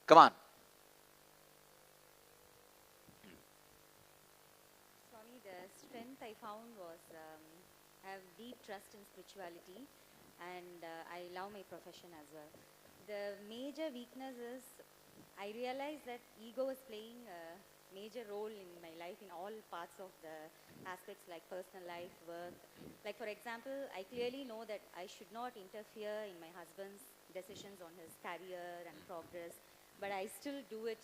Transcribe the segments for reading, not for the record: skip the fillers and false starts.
Come on. Swami, the strength I found was I have deep trust in spirituality, and I love my profession as well. The major weakness is I realized that ego is playing a major role in my life in all parts of the aspects like personal life, work. Like for example, I clearly know that I should not interfere in my husband's decisions on his career and progress, but I still do it.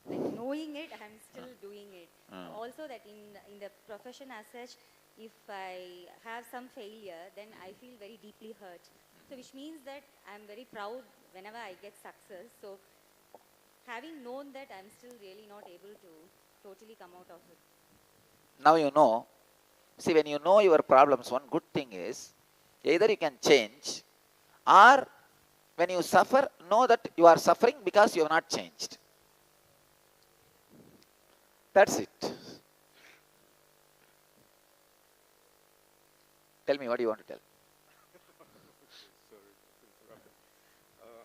Like knowing it, I'm still doing it. Also that in the profession as such, if I have some failure, then I feel very deeply hurt. So which means that I'm very proud whenever I get success. So having known that, I'm still really not able to totally come out of it. Now you know. See, when you know your problems, one good thing is either you can change, or when you suffer, know that you are suffering because you have not changed. That's it. Tell me, what do you want to tell? Sorry to interrupt.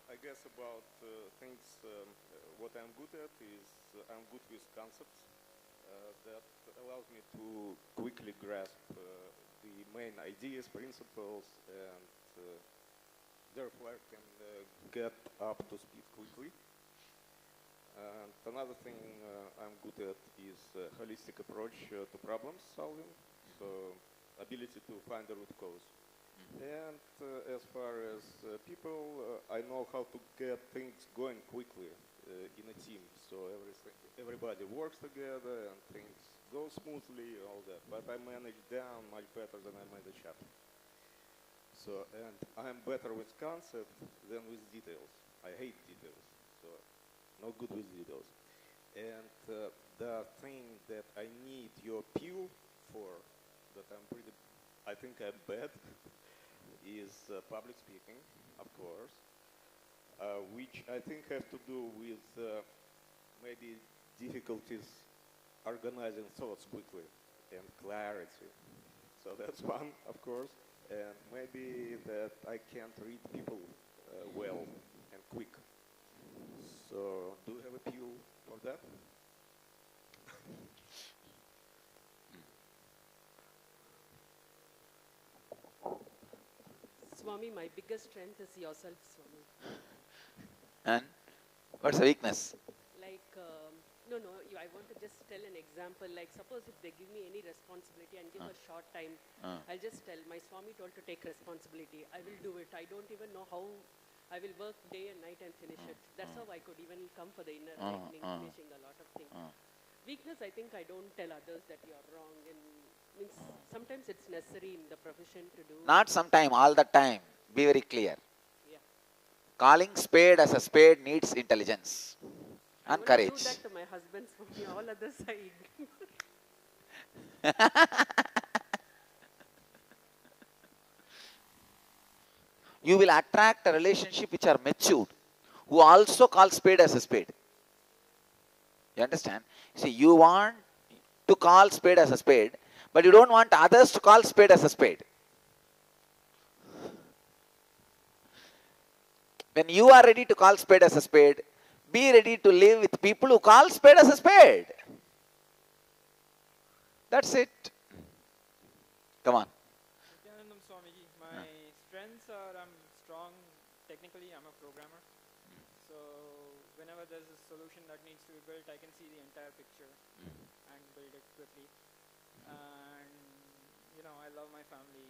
I guess about things, what I'm good at is I'm good with concepts. That allows me to quickly grasp the main ideas, principles, and therefore I can get up to speed quickly. And another thing I'm good at is holistic approach to problem solving, so ability to find the root cause. And as far as people, I know how to get things going quickly in a team, so everybody works together and things go smoothly, all that. But I manage down much better than I manage up. So, and I'm better with concept than with details. I hate details, so not good with details. And the thing that I need your peel for, that I think I'm bad, is public speaking, of course, which I think has to do with maybe difficulties organizing thoughts quickly and clarity. So that's one, of course, and maybe that I can't read people well and quick. So do you have a view of that? Swami, my biggest strength is yourself, Swami. And what's the weakness? Like, I want to just tell an example. Like, suppose if they give me any responsibility and give a short time, I'll just tell, my Swami told to take responsibility. I will do it. I don't even know how. I will work day and night and finish it. That's how I could even come for the inner awakening, finishing a lot of things. Weakness, I think I don't tell others that you're wrong. And means sometimes it's necessary in the profession to do. Not sometime, all the time. Be very clear. Yeah. Calling spade as a spade needs intelligence and I courage. do that to my husband, Swami. All others I ignore. You will attract a relationship which are matured, who also call spade as a spade. You understand? See, you want to call spade as a spade, but you don't want others to call spade as a spade. When you are ready to call spade as a spade, be ready to live with people who call spade as a spade. That's it. Come on. Nityanandam Swamiji, my strengths are I'm strong technically, I'm a programmer. So whenever there's a solution that needs to be built, I can see the entire picture and build it quickly. And I love my family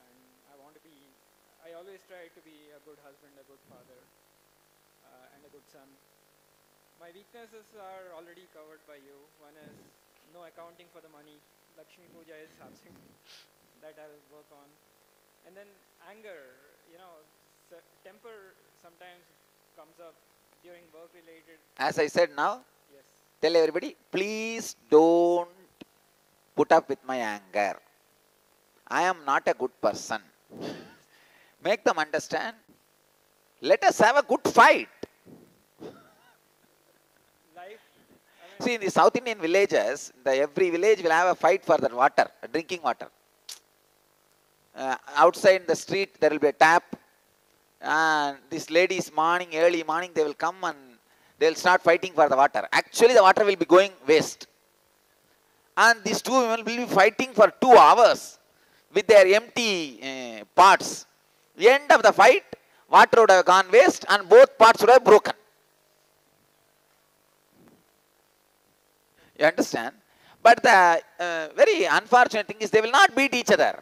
and I always try to be a good husband, a good father, and a good son. My weaknesses are already covered by you. One is no accounting for the money. Lakshmi Puja is something that I'll work on. And then anger, temper sometimes comes up during work related. As I said now, Yes. tell everybody, please don't put up with my anger. I am not a good person. Make them understand. Let us have a good fight. Life, See, in the South Indian villages, every village will have a fight for that water, drinking water. Outside in the street, there will be a tap. And this ladies, early morning, they will come and they'll start fighting for the water. Actually, the water will be going waste. And these two women will be fighting for 2 hours with their empty pots. The end of the fight, water would have gone waste and both pots would have broken. You understand? But the very unfortunate thing is they will not beat each other.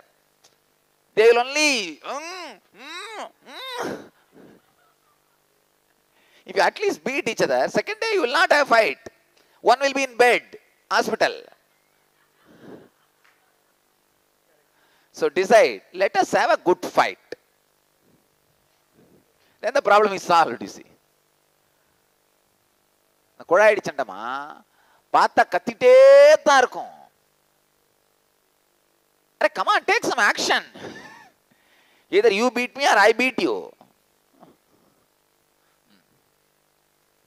They will only... If you at least beat each other, second day you will not have fight. One will be in bed, hospital. So decide, let us have a good fight. Then the problem is solved, you see. குழாய் அடிச்சண்டமா பார்த்தா கத்திட்டே தான் இருக்கும். Come on, take some action. Either you beat me or I beat you.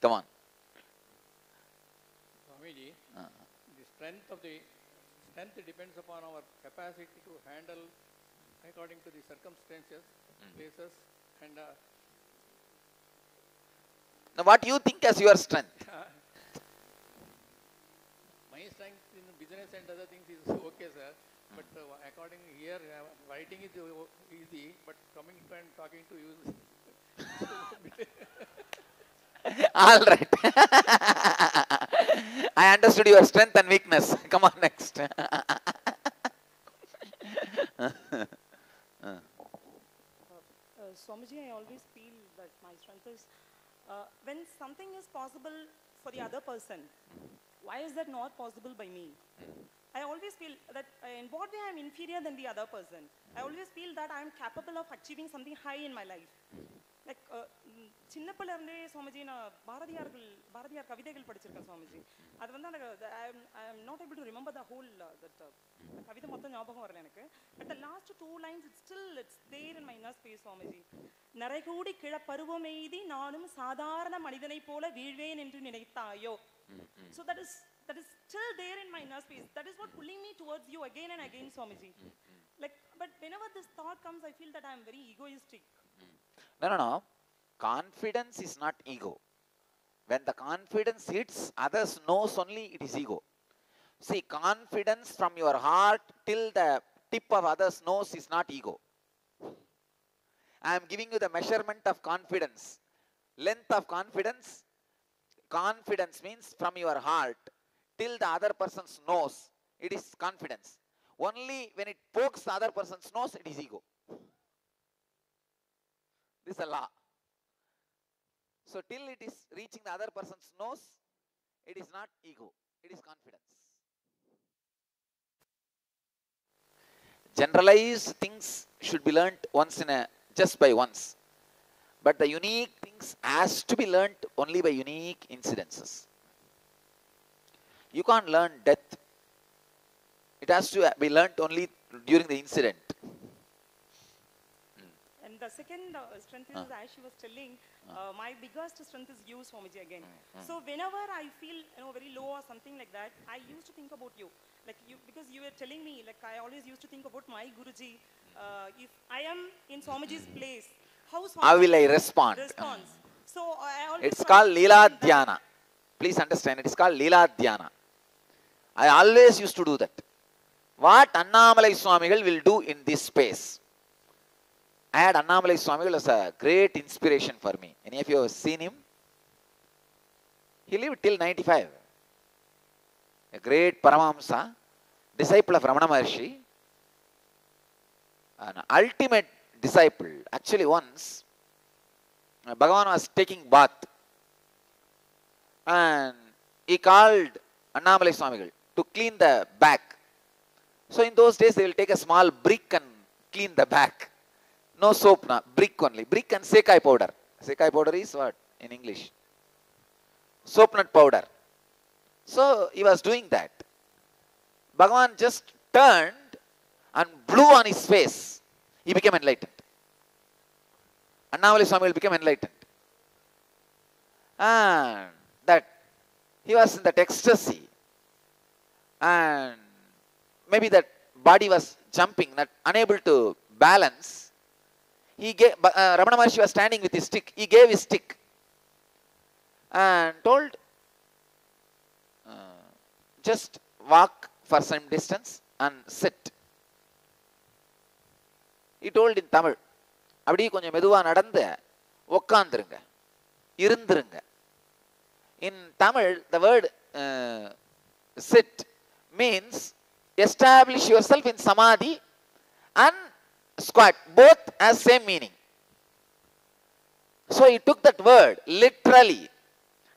Come on. Swamiji, the strength depends upon our capacity to handle according to the circumstances, places, and Now, what you think as your strength? my strength in business and other things is okay, sir. But according here, writing is easy, but coming to and talking to you is All right. I understood your strength and weakness. Come on, next. Swamiji, I always feel that my strength is when something is possible for the other person, why is that not possible by me? I always feel that in what way I am inferior than the other person. I always feel that I am capable of achieving something high in my life. Like, சின்ன பிள்ளை இருந்தே சுவாமிஜி நான் பாரதியார் கவிதைகள் படிச்சிருக்கேன் சுவாமிஜி. அது வந்து எனக்கு I am not able to remember the whole கவிதை மொத்தம் ஞாபகம் வரல எனக்கு. But the last 2 lines, it's there in my inner space, Swamiji. நரைகூடி கிழப்பருவம் எய்தி நானும் சாதாரண மனிதனை போல வீழ்வேன் என்று நினைத்தாயோ. So that is still there in my inner space. That is what pulling me towards you again and again, Swamiji. Like, but whenever this thought comes, I feel that I am very egoistic. No. Confidence is not ego. When the confidence hits others' nose only, it is ego. See, confidence from your heart till the tip of others' nose is not ego. I am giving you the measurement of confidence. Length of confidence. Confidence means from your heart till the other person's nose, it is confidence. Only when it pokes the other person's nose, it is ego. This is a law. So till it is reaching the other person's nose, it is not ego, it is confidence. Generalized things should be learnt once just by once. But the unique things has to be learnt only by unique incidences. You can't learn death. It has to be learnt only during the incident. And the second strength is, as she was telling, my biggest strength is you, Swamiji, again. So whenever I feel very low or something like that, I used to think about you. Like you, because you were telling me, like I always used to think about my Guruji. If I am in Swamiji's place, how will I respond? So I always it's called Leela Dhyana. Please understand, it is called Leela Dhyana. I always used to do that. What Annamalai Swamigal will do in this space? I had Annamalai Swamigal as a great inspiration for me. Any of you have seen him? He lived till 95. A great Paramahamsa, disciple of Ramana Maharshi, an ultimate disciple. Actually, once Bhagavan was taking bath and he called Annamalai Swamigal to clean the back. So in those days they will take a small brick and clean the back. No soap, brick only. Brick and sekai powder. Sekai powder is what in English? Soap nut powder. So he was doing that. Bhagavan just turned and blew on his face. He became enlightened. Annamalai Swamigal became enlightened. And that he was in that ecstasy. And maybe that body was jumping, not unable to balance. He gave, Ramana Maharshi was standing with his stick. He gave his stick. and told, just walk for some distance and sit. He told in Tamil, அப்படி கொஞ்சம் மெதுவா நடந்து உட்கார்ந்துருங்க, இருந்துருங்க. In Tamil, the word sit means establish yourself in samadhi and squat. Both has same meaning. So he took that word literally.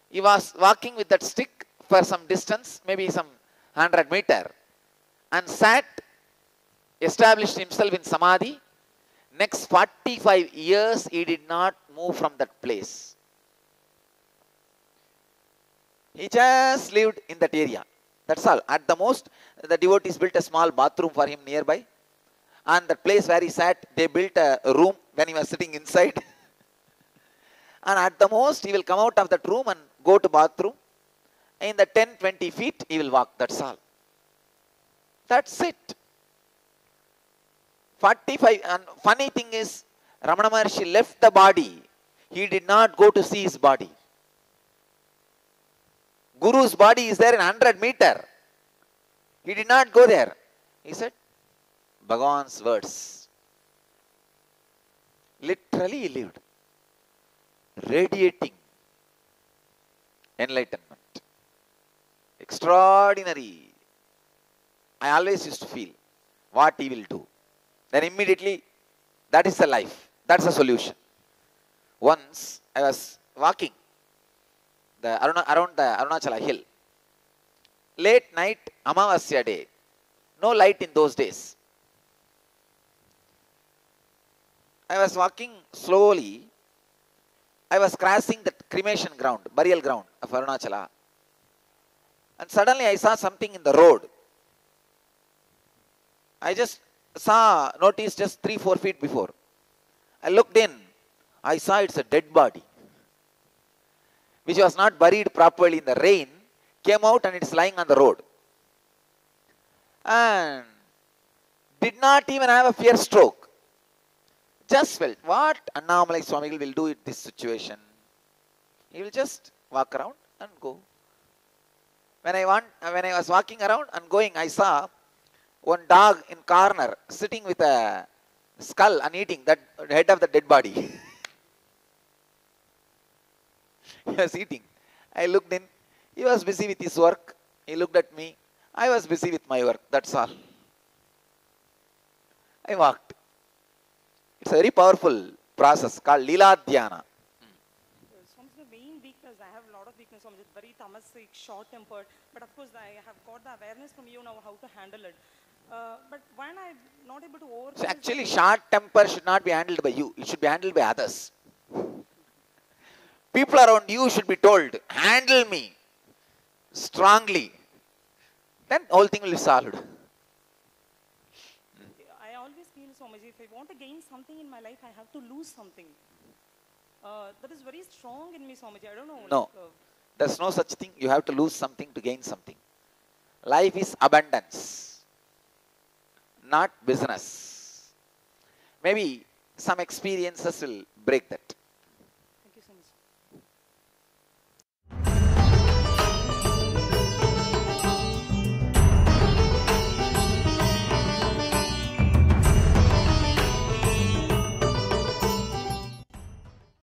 He was walking with that stick for some distance, maybe some 100 meter, and sat, established himself in samadhi. Next 45 years, he did not move from that place. He just lived in that area. That's all. At the most, the devotees built a small bathroom for him nearby. And that place where he sat, they built a room when he was sitting inside. And at the most, he will come out of that room and go to bathroom. In the 10-20 feet, he will walk. That's all. That's it. 45. And funny thing is, Ramana Maharshi left the body. He did not go to see his body. Guru's body is there in 100 meter. He did not go there. He said, Bhagavan's words. Literally he lived. Radiating enlightenment. Extraordinary. I always used to feel what he will do. Then immediately, that is the life. That's the solution. Once I was walking around the Arunachala hill. Late night, Amavasya day. No light in those days. I was walking slowly. I was crossing the cremation ground, burial ground of Arunachala. And suddenly I saw something in the road. I just noticed just 3-4 feet before. I looked in. I saw it's a dead body, which was not buried properly in the rain, came out and it's lying on the road. And did not even have a fear stroke. Just felt, what Annamalai Swamigal will do in this situation? He will just walk around and go. When I was walking around and going, I saw one dog in corner sitting with a skull and eating that head of the dead body. He was eating. I looked in. He was busy with his work. He looked at me. I was busy with my work. That's all. I walked. It's a very powerful process called Leela Dhyana. Swamiji, the main weakness, I have a lot of weakness, Swamiji, very tamasic, short-tempered, but of course I have got the awareness from you now how to handle it. But when I'm not able to overcome... So actually, short temper should not be handled by you. It should be handled by others. People around you should be told, handle me strongly. Then whole thing will be solved. I always feel, Swamiji, if I want to gain something in my life, I have to lose something. That is very strong in me, Swamiji. I don't know. No, there's no such thing. You have to lose something to gain something. Life is abundance, not business. Maybe some experiences will break that. Thank you so much.